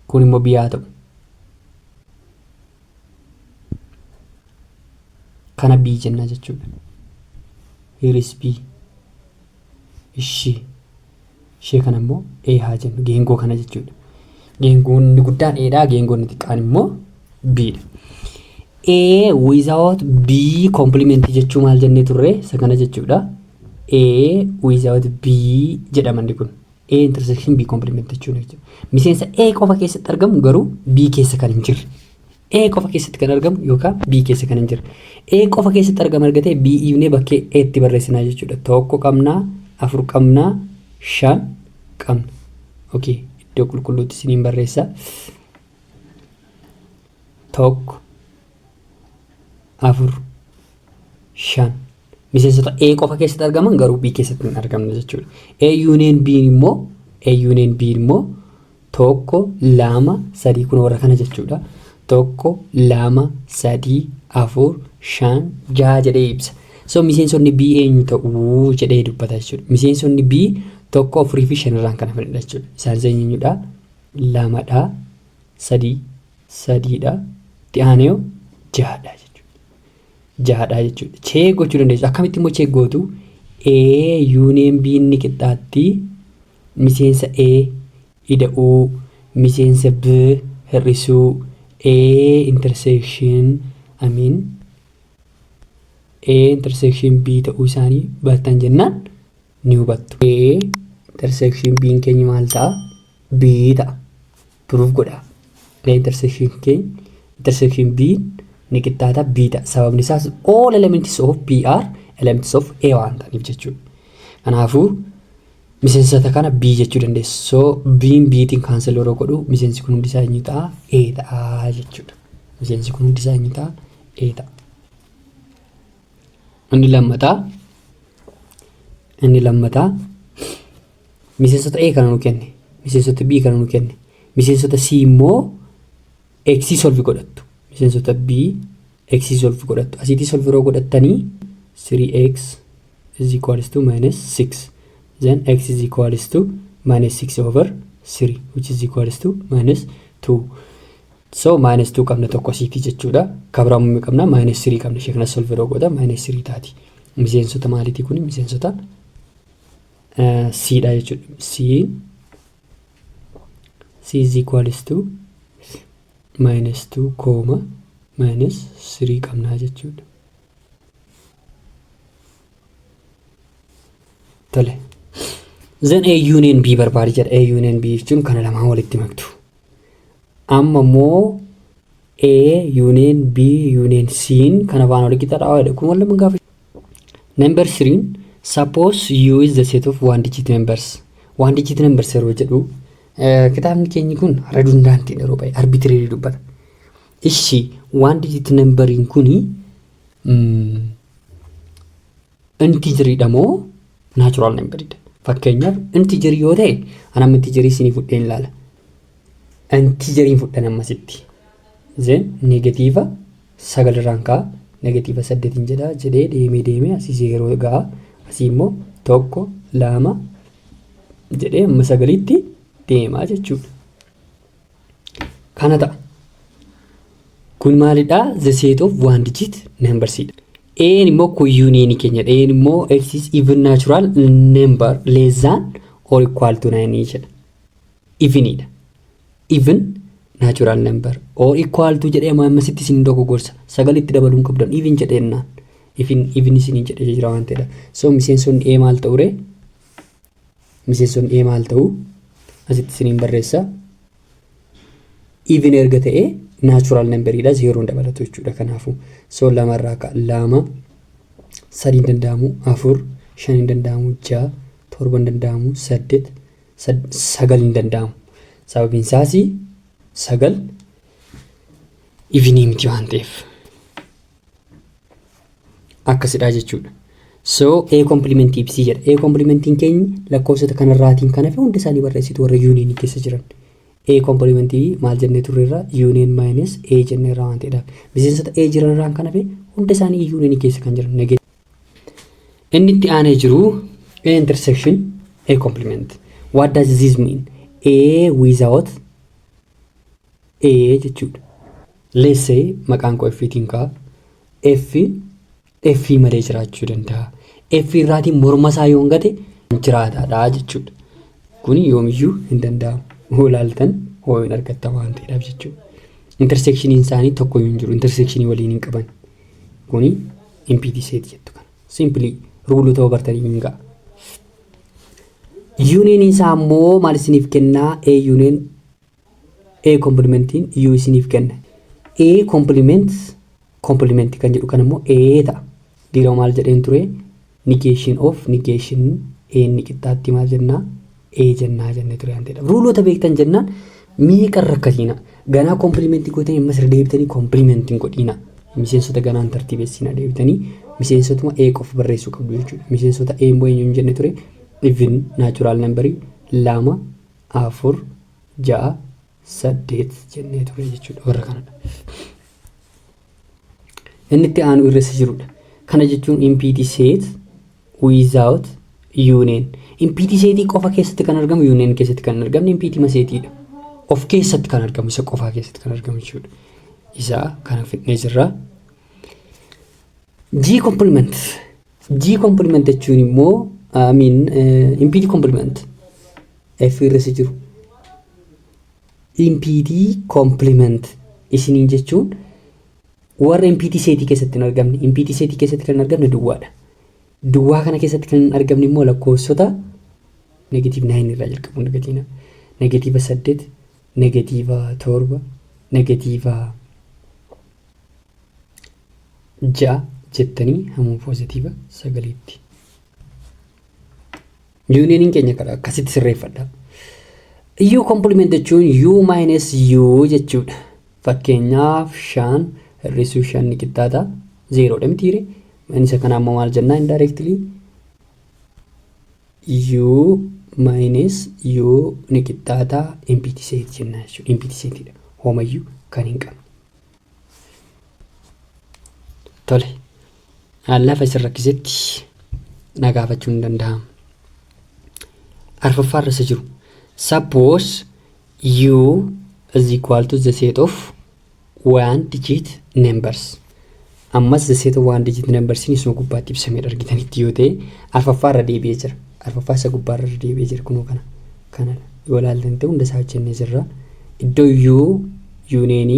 kun immoo B haa ta'u. Kana B jenna jechuudha. Here is B. Ishee kana immoo A haa jennu. Geengoo kana jechuudha. Geengoon inni guddaan A dha. Geengoon inni xiqqaan immoo B dha. A without B complement jechuu maal jennee turre isa kana jechuudha. A without B jedhamanni kun. A intersection B complement jechuudha. Miseensa A qofa keessatti argamu garuu B keessa kan hin jirre. A qofa keessatti kan argamu yookaan B keessa kan hin jirre. A qofa keessatti argama argatee B ifnee bakkee A itti barreessinaa jechuudha. Tokko qabnaa, afur qabnaa, 5 qabna. Okay, iddoo qulqulluutti isiniin barreessa. Tokko, afur, 5. Miseensota A qofa keessatti argaman garuu B keessatti hin argamne jechuudha. A union B immoo tokko, lama, sadii kun warra kana jechuudha. Tokko, lama, sadii, afur, 5, 6 jedhee ibsa. So miseensonni B eenyu ta'uu jedhee dubbata jechuudha. Miseensonni B tokko, afurii fi 5 irraan kan hafanidha jechuudha. Isaan eenyudha? 2dha, 3dha, itti aanee 6dha jechuudha. Check gochuu dandeessu. Akkamitti immoo check gootu? A union B inni qixxaatti miseensa A ida'uu, miseensa B hir'isuu, A intersection B ta'uu isaanii battan jennaan ni hubattu. A intersection B keenya maal ta'a? B ta'a. Proof godha. A intersection B ni qixxaata B ta'a. Sababni isaas all elements of B are elements of A waan ta'aniif jechuudha. Kanaafuu miseensota kana B jechuu dandeessu. So B'tiin cancel yeroo godhu miseensi kun hundi isaa eenyu ta'a? A ta'a jechuudha. Miseensi kun hundi isaa eenyu ta'a? A ta'a. Inni lammataa miseensota A kana nu kenne, miseensota B kana nu kenne, miseensota C immoo X solve godhattu. Miseensota B X solve godhattu. Asitti solve yeroo godhattanii 3x is equals to minus 6. Then x is equals to minus 6 over 3, which is equals to minus 2. So minus 2 qabna tokko asitti jechuudha. Kabiraamuu qabna minus 3 qabna. Ishee kana solve yeroo godha minus 3 taati. Miseensota maaliitii kun? Miseensota C dha jechuudha. C is equals to minus 2 comma minus 3 qabna jechuudha. Tole. Then A union B barbaadi jedha. A union B jechuun kana lamaan walitti maktu. Amma immoo A union B union C kana waan walitti xaxaa'edha. Kun wal lamaan gaafa. Number 3, suppose U is the set of one digit numbers. One digit numbers yeroo jedhu kitaabni keenya kun redundant yeroo baay'ee arbitrary dubbata. Ishi one digit numberiin kuni integer dha moo natural number dha? Fakkeenyaaf intijerii yoo ta'e anam intijerii isinii fudheen ilaala. Intijeriin fudhan ammasitti. Zeen negatiiva 9 irraan ka'a. Negatiiva 8 jedha jedhee deemee asii 0 ga'a. Asii immoo 1 2 jedhee amma 9tti deemaa jechuudha. Kana ta'a. Kun maalidhaa? The set of one digit numbers dha. Een immoo kun union keenyadha. Een immoo x is even natural number less than or equal to 9 jedha. Evenidha. Even natural number or equal to jedhee ammasitti isin dogoggorsa. 9tti dabaluun qabdan even jedheennaan. Even isin jedhee jira waan ta'edha. So miseensonni A maal ta'u ree? Miseensonni A maal ta'u? Asitti isin barreessa. Even erga ta'e natural numberidha 0 dabalatu jechuudha kanaafu. So 2 irraa ka'a 2 3 danda'amu 4 5 danda'amu 6 7 danda'amu 8 9 danda'amu. Sababiin isaas 9 even miti waan ta'eef. Akkasidha jechuudha. So A complement ibs jedha. A complementiin keenya lakkoofsota kanarraatiin kan hafe hundi isaanii barreessitu warra union keessa jiran. A complement maal jennee turreerra union minus A jennee irraa waan ta'edha. Miseensota A jiran irraan kan hafe hundi isaanii union keessa kan jiran. Inni itti aanee jiru A intersection A complement. What does this mean? A without A jechuudha. Let's say maqaan koo F-tiin ka'a. F malee jiraachuu danda'a. F irraatiin morma isaa yoo hangate jiraataadha jechuudha. Kuni yoomiyyuu hin danda'amu. Ilaaltan hin argattan waan ta'eedhaaf jechuudha. Intersectioniin isaanii tokko hin jiru. Intersectionii waliin hin qaban. Kuni impiti set jettu kana. Simply ruulota bartanii hin ga'a. Union isaa immoo maal isiniif kennaa? A union A complementiin U isiniif kenna. A complement kan jedhu kan immoo A ta'a. Diiroo maal jedheen ture? Negation of negation A inni qixxaatti maal jennaa? A jennaa jennee ture waan ta'edha. Ruulota beektan jennaan meeqa rakkatiina? Ganaa complementii gootanii ammas irra deebitanii complementiin godhiina. Miseensota ganaan tartiibessina deebitanii miseensotuma A qofa barreessuu qabdu jechuudha. Miseensota A immoo eenyuun jenne ture? Even natural number 2 4 6 8 jennee ture jechuudha warra kanadha. Inni itti aanu irratti jirudha. Kana jechuun impiti set without union. Impiti setii qofa keessatti kan argamu union keessatti kan argamne impiti maseetiidha. Of keessatti kan argamu isa qofaa keessatti kan argamu jechuudha. Isa kana fitnee jirra. G complement jechuun immoo impiti complement F irratti jiru. Impiti complement isiniin jechuun warra impiti setii keessatti hin argamne. Impiti setii keessatti kan argamne duwwaadha. Duwwaa kana keessatti kan argamne immoo lakkoofsota negative 9 irraa jalqabuun negatiina. Negative 8, negative 7, negative 6 jettanii hamma positive 9tti. Unioniin keenya kana akkasitti sirreeffadha. U complement jechuun U minus U jechuudha. Fakkeenyaaf 5 hir'isuu 5 ni qixxaata 0 dha mitiire. Isa kana amma maal jennaa indirectly U minus U ni qixxaata impiti set jennaa jechuudha. Impiti setidha. Homayyuu kan hin qabne. Tole. Lafa isin rakkisetti na gaafachuu hin danda'amu. Arfaffaa irra jiru. Suppose U is equal to the set of one digit numbers. Ammas the set of one digit numbers isuma gubbaatti ibsamee argitanitti yoo ta'e arfaffaa irra deebi'ee jira. Arfaffaa isa gubbaa irra deebi'ee jira kunoo kana yoo ilaaltan ta'e hunda isaa hojjennee jirra. Iddoo union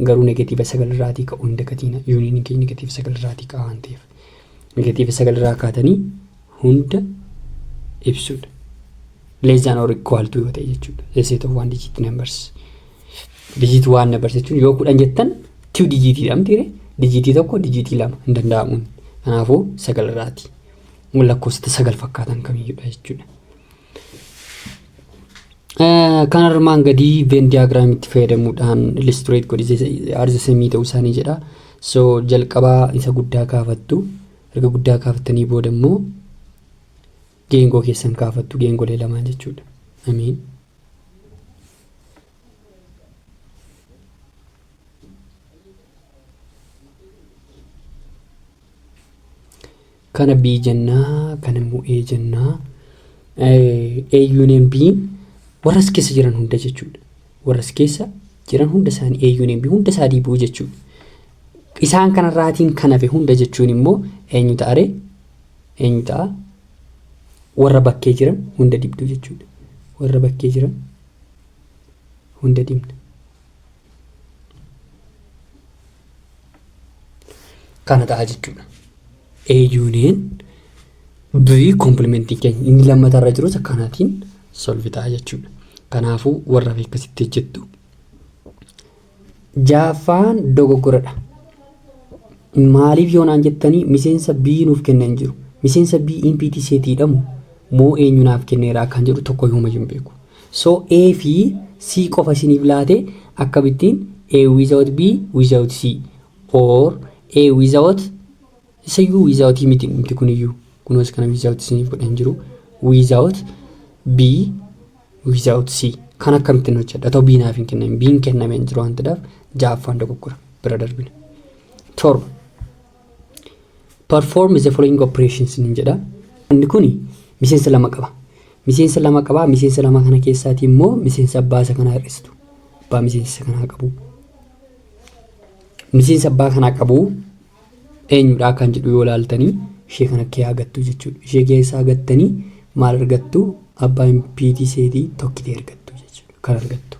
garuu negative 9 irraatii ka'uu hin dagatiina. Union keenya negative 9 irraatii ka'a waan ta'eef. Negative 9 irraa kaatanii hunda ibsuudha. Less than or equal to yoo ta'e jechuudha. The set of one digit numbers. Digit one numbers jechuun yoo 10 jettan 2 digitiidha mitiire. Digitii tokko digitii 2 hin danda'amuun. Kanaafuu 9 irraati. Lakkoofsota 9 fakkaatan kamiyyuudha jechuudha. Kan armaan gadii Venn diagramitti fayyadamuudhaan illustrate godhee arza samii ta'uu isaanii jedha. So jalqabaa isa guddaa kaafattu. Erga guddaa kaafattanii booda immoo geengoo keessan kaafattu geengolee lamaan jechuudha. Amiin. Kana B jennaa, kana immoo A jennaa. A union B warra as keessa jiran hunda jechuudha. Warra as keessa jiran hunda isaanii A union B hunda isaa dhiibuu jechuudha. Isaan kanarraatiin kan hafe hunda jechuun immoo eenyu ta'a ree? Eenyu ta'a? Warra bakkee jiran hunda dibdu jechuudha. Warra bakkee jiran hunda dibna. Kana ta'a jechuudha. A union B complementii keenya inni lammatarra jiru akkanaatiin solve ta'a jechuudha. Kanaafuu warra akkasitti hojjettu. Jaaffaan dogoggoradha. Maaliif yoonaan jettanii miseensa B nuuf kennan jiru. Miseensa B impiti seetiidha moo eenyu naaf kenneera kan jedhu tokko yooma hin beeku. So A fi C qofa isiniif laate akkabittiin A without B without C or A without isayyuu without miti kuniyyuu kunuus kana without isiniif godhan jiru without B without C kan akkamittiin hojjedha ta'u B naaf hin kennamin B hin kennameen jiru waan ta'eef jaaffaan dogoggora bira darbina. Torba perform the following operations nin jedha. Inni kuni miseensa lama qaba. Miseensa lama kana keessaati immoo miseensa abbaa isa kanaa hir'istu. Abbaa miseensa kanaa qabu. Miseensa abbaa kanaa qabu eenyudha kan jedhu yoo ilaaltanii ishee kana kee agattu jechuudha. Ishee keessaa agattanii maal argattu? Abbaa impiti seetii tokkitee argattu jechuudha. Kan argattu.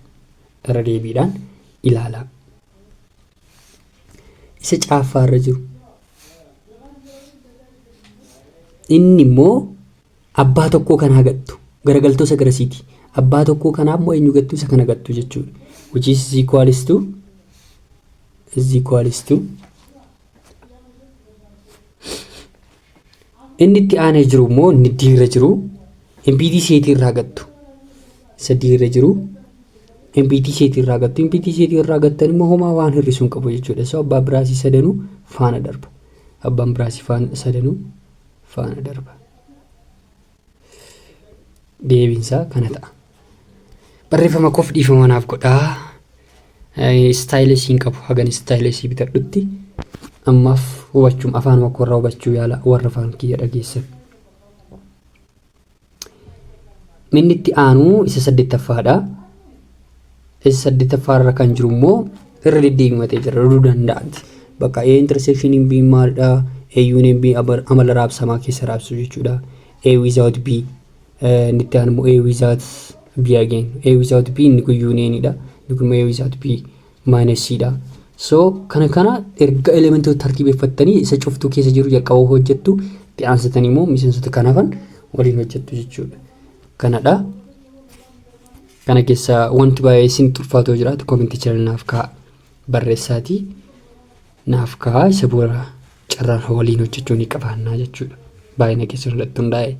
Irra deebiidhaan ilaalaa. Isa caaffaarra jiru. Inni immoo abbaa tokkoo kan agattu garagaltoo isa garasiiti. Abbaa tokkoo kanaa immoo eenyu gattu isa kana agattu jechuudha. Which is equals to inni itti aanee jiru immoo inni diirra jiru impiti seetii irraa agattu. Isa diirra jiru impiti seetii irraa agattu. Impiti seetii irraa agattan immoo homaa waan hir'isuun qabu jechuudha. So abbaa biraasii sadanuu faana darba. Abbaan biraasii sadanuu faana darba. Deebiinsaa kana ta'a. Barreeffama koof dhiifama naaf godhaa. Istaayilesiin qabu hagan istaayilesii bitadhutti ammaaf hubachuun afaan warra hubachuu yaala warra afaan kiyya dhageessan. Inni itti aanu isa 8ffaadha. Isa 8ffaarra kan jiru immoo irra deddeebimatee jira dhuduu danda'aati. Bakka A intersection B maalidha? A union B amala raabsamaa keessa raabsu jechuudha. A without B inni itti aanu immoo A without B again. A without B inni kun unionidha. Inni kun A without B minus C dha. So kana erga elementoota tartiibeffattanii isa cuftuu keessa jiru jalqaba hojjettu dhi'aansatanii immoo miseensota kanaafan waliin hojjettu jechuudha. Kanadha. Kana keessa wanti baay'ee isin turfaatoo jiraatu koomenti channel naaf ka'a barreessaatii naaf ka'a isa bu'uura carraan waliin hojjechuu ni qabaannaa jechuudha. Baay'ina keessa irratti hundaa'e.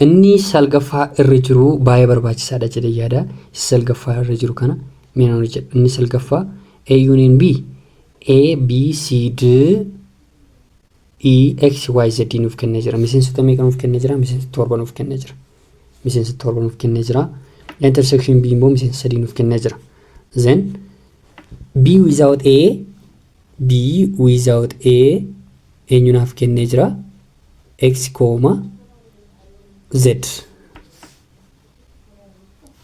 Inni salgaffaa irra jiru baay'ee barbaachisaadha jedhee yaada. Salgaffaa irra jiru kana meenaan hojjedha. Inni salgaffaa A union B A B C D E X Y Z nuuf kennee jira. Miseensota meeqa nuuf kennee jira? Miseensota 7 nuuf kennee jira. Miseensota 7 nuuf kennee jira. Intersection B immoo miseensota 3 nuuf kennee jira. Then B without A eenyu naaf kennee jira? X, Z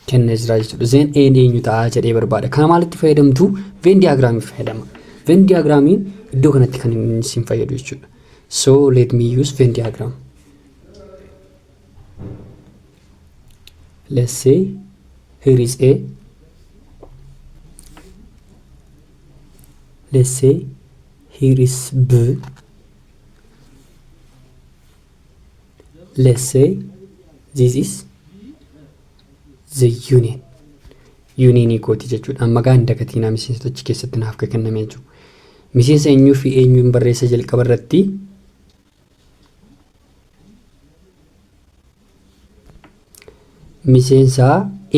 kennee jira jechuudha. Then eenyu ta'a jedhee barbaada. Kana maalitti fayyadamtu? Venn diagram fayyadama. Venn diagramiin iddoo kanatti kan inni isin fayyadu jechuudha. So let me use Venn diagram. Let's say here is A. Let's say here is B. Let's say this is the union. Union gooti jechuudha. Amma gaa hin dagatinaa miseensota achi keessatti naaf kennamee jiru. Miseensa eenyuu fi eenyuun barreessa jalqaba irratti miseensa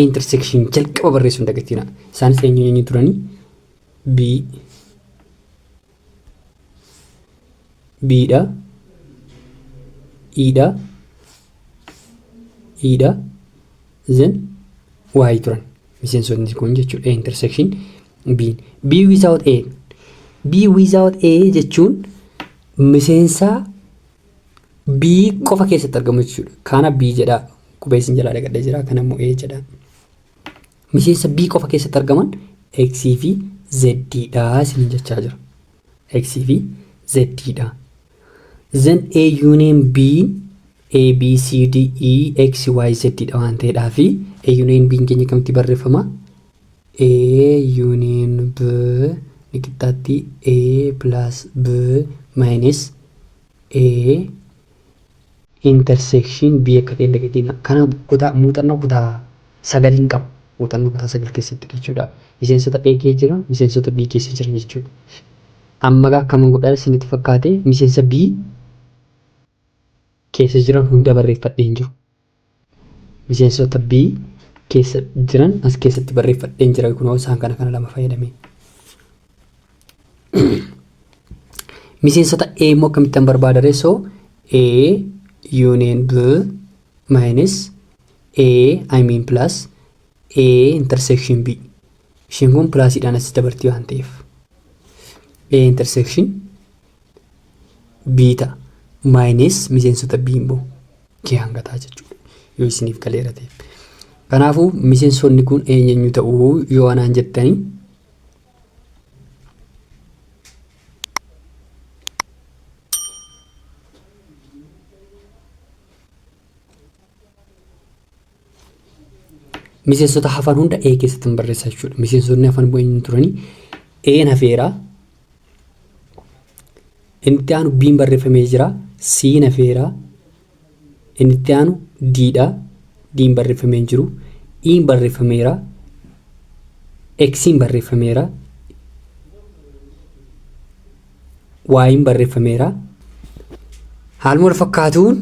intersection jalqaba barreessuu hin dagatinaa. Isaanis eenyu turanii B dha, E dha, E'dha. Then Y turan. Miseensonni kun jechuudha A intersection B. B without A. B without A jechuun miseensa B qofa keessatti argamu jechuudha. Kana B jedha. Qubeessin jalaa dhagadhee jira. Kana immoo A jedha. Miseensa B qofa keessatti argaman X fi Z dha isin jechaa jira. X fi Z dha. Then A union B A B C D E X Y Z dha waan ta'eedhaa fi A union B keenya kamitti barreeffama? A union B ni qixxaatti A plus B minus A intersection B akka ta'e dhagatiin kana kutaa muuxannoo kutaa sagaliin qabu. Muuxannoo kutaa sagal keessatti jechuudha. Miseensota A keessa jira, miseensota B keessa jira jechuudha. Amma akkamiin godhaa isinitti fakkaate miseensa B keessa jiran hunda barreeffadheen jiru. Miseensota B keessa jiran as keessatti barreeffadheen jira kunoo isaan kana lama fayyadamee. Miseensota A immoo akkamitti barbaada reessoo A union B minus A plus A intersection B. Isheen kun pilaasiidhaan as dabartii waan ta'eef. A intersection B ta'a. Minus miseensota B immoo kee hangataa jechuudha. Yoo isiniif galeera ta'e. Kanaafuu miseensonni kun eenyu ta'uu yoo anaan jettanii miseensota hafan hunda A keessatti barreessaa jechuudha. Miseensonni hafan bu'anii turanii A nafeera. Inni itti aanu B barreeffamee jira. C nafeera. Inni itti aanu D dha. D barreeffamee jiru. E barreeffameera. X barreeffameera. Y barreeffameera. Haaluma wal fakkaatuun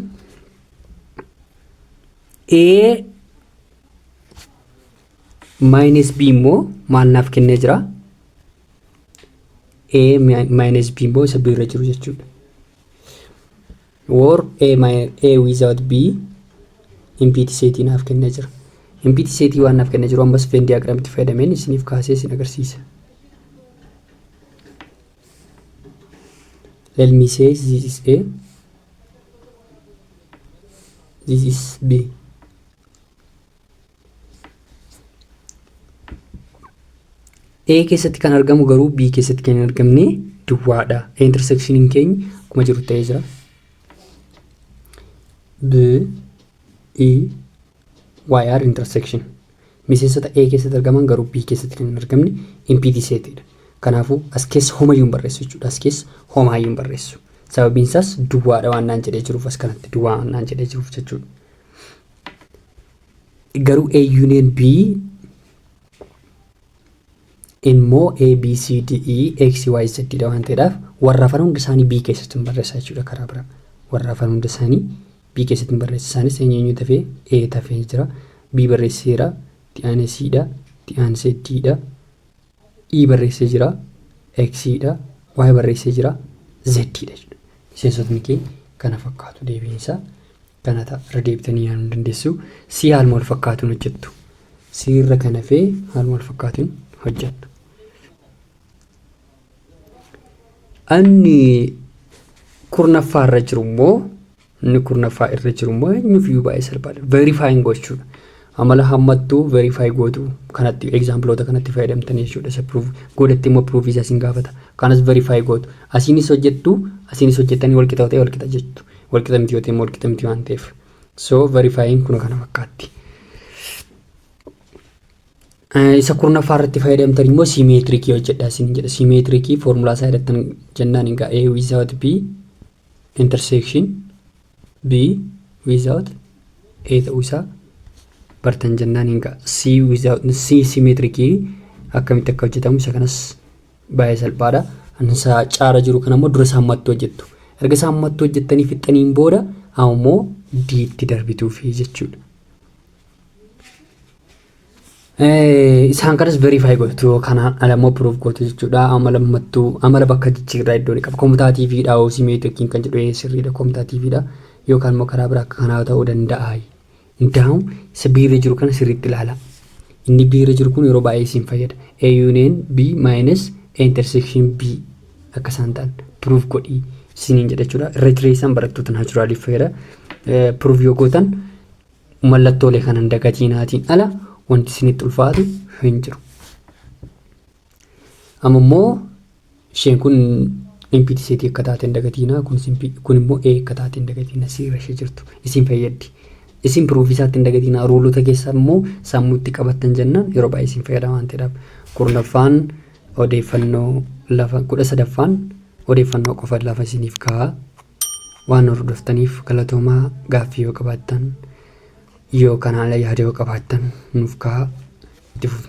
A minus B immoo maal naaf kennee jira? A minus B immoo isa B irra jiru jechuudha. Or A without B impiti seetii naaf kennee jira. Impiti seetii waan naaf kennee jiru ammas Venn diagramitti fayyadameen isiniif kaasee isin agarsiisa. Let me say this is A, this is B. A keessatti kan argamu garuu B keessatti kan hin argamne duwwaadha. Intersectionin keenya akkuma jiru ta'ee jira. B E Y R intersection. Miseensota A keessatti argaman garuu B keessatti kan hin argamne impiti seetiidha. Kanaafuu as keessa homayyuu hin barreessu jechuudha. As keessa homaayyuu hin barreessu. Sababiin isaas duwwaadha waan naan jedhee jiruuf as kanatti duwwaa waan naan jedhee jiruuf jechuudha. Garuu A union B immoo A B C D E X Y Z dha waan ta'eedhaaf warra afaan hunda isaanii B keessatti barreessaa jechuudha karaa biraa. Warra afaan hunda isaanii B keessatti barreessaa isaanis eenyu tafee A tafee jira. B barreesseera. Ti'aan C dha. Ti'aan Z dha. E barreessee jira. X dha. Y barreessee jira. Z dha jechuudha. Miseensotni kee kana fakkaatu deebiin isaa kana ta'a irra deebitanii yaaduu dandeessu. C haaluma wal fakkaatuun hojjettu. C irra kana fee haaluma wal fakkaatuun hojjettu. Anni kurnaffaa irra jiru immoo eenyuuf baay'ee salphaadha. Verifying gochuudha. Amala hammattuu verify gootu kanatti exampleota kanatti fayyadamtanii jechuudha. Isa proof godhattee immoo proof isa isin gaafata. Kanas verify gootu. Asiinis hojjettanii wal qixa ta'e wal qixa jettu. Wal qixa miti yoo ta'e wal qixa miti waan ta'eef. So verifying kun kana fakkaatti. Isa kurnaffaa irratti fayyadamtan immoo symmetric hojjedhaa isin jedha. Symmetric formulaa isaa hidhattan jennaan egaa A without B intersection B without A ta'uu isaa bartan jennaan egaa C without C symmetric akkamitti akka hojjetamu isa kanas baay'ee salphaadha. Ansa caara jiru kana immoo dura saammattu hojjettu. Erga saammattu hojjettanii fixxaniin booda ammoo D itti darbituufi jechuudha. Isaan kanas verify gootu kana alamoo proof gootu jechuudha. Amala bakka jijjiirraa iddoo ni qaba. Kommutaatiivii dha symmetric kan jedhu sirriidha kommutaatiivii dha yookaan immoo karaa biraa akka kanaa ta'uu danda'a. Hundaa'u isa B irra jiru kana sirriitti ilaala. Inni B irra jiru kun yeroo baay'ee isin fayyada. A union B minus A intersection B akka isaan ta'an proof godhii isiniin jedha jechuudha. Irra jireessaan barattoota naachuraaliif fayyada. Proof yoo gootan mallattoolee kanan dagatiinaatiin ala wanti isinitti ulfaatu hin jiru. Amma immoo isheen kun impitiseetii akka taateen dagatiinaa kun immoo A akka taateen dagatiinaa sirra ishee jirtu isin fayyaddi. Isin proofisaatti hin dagatiinaa ruulota keessaa immoo sammuutti qabattan jennaan yeroo baay'ee isin fayyada waan ta'eedhaaf. Kurnaffaan odeeffannoo lafa 13ffaan odeeffannoo qofa lafa isiniif ka'a. Waan hordoftaniif galatoomaa. Gaaffii yoo qabaattan yoo kanaan yaada yoo qabaattan nuuf ka'a. Itti fufu.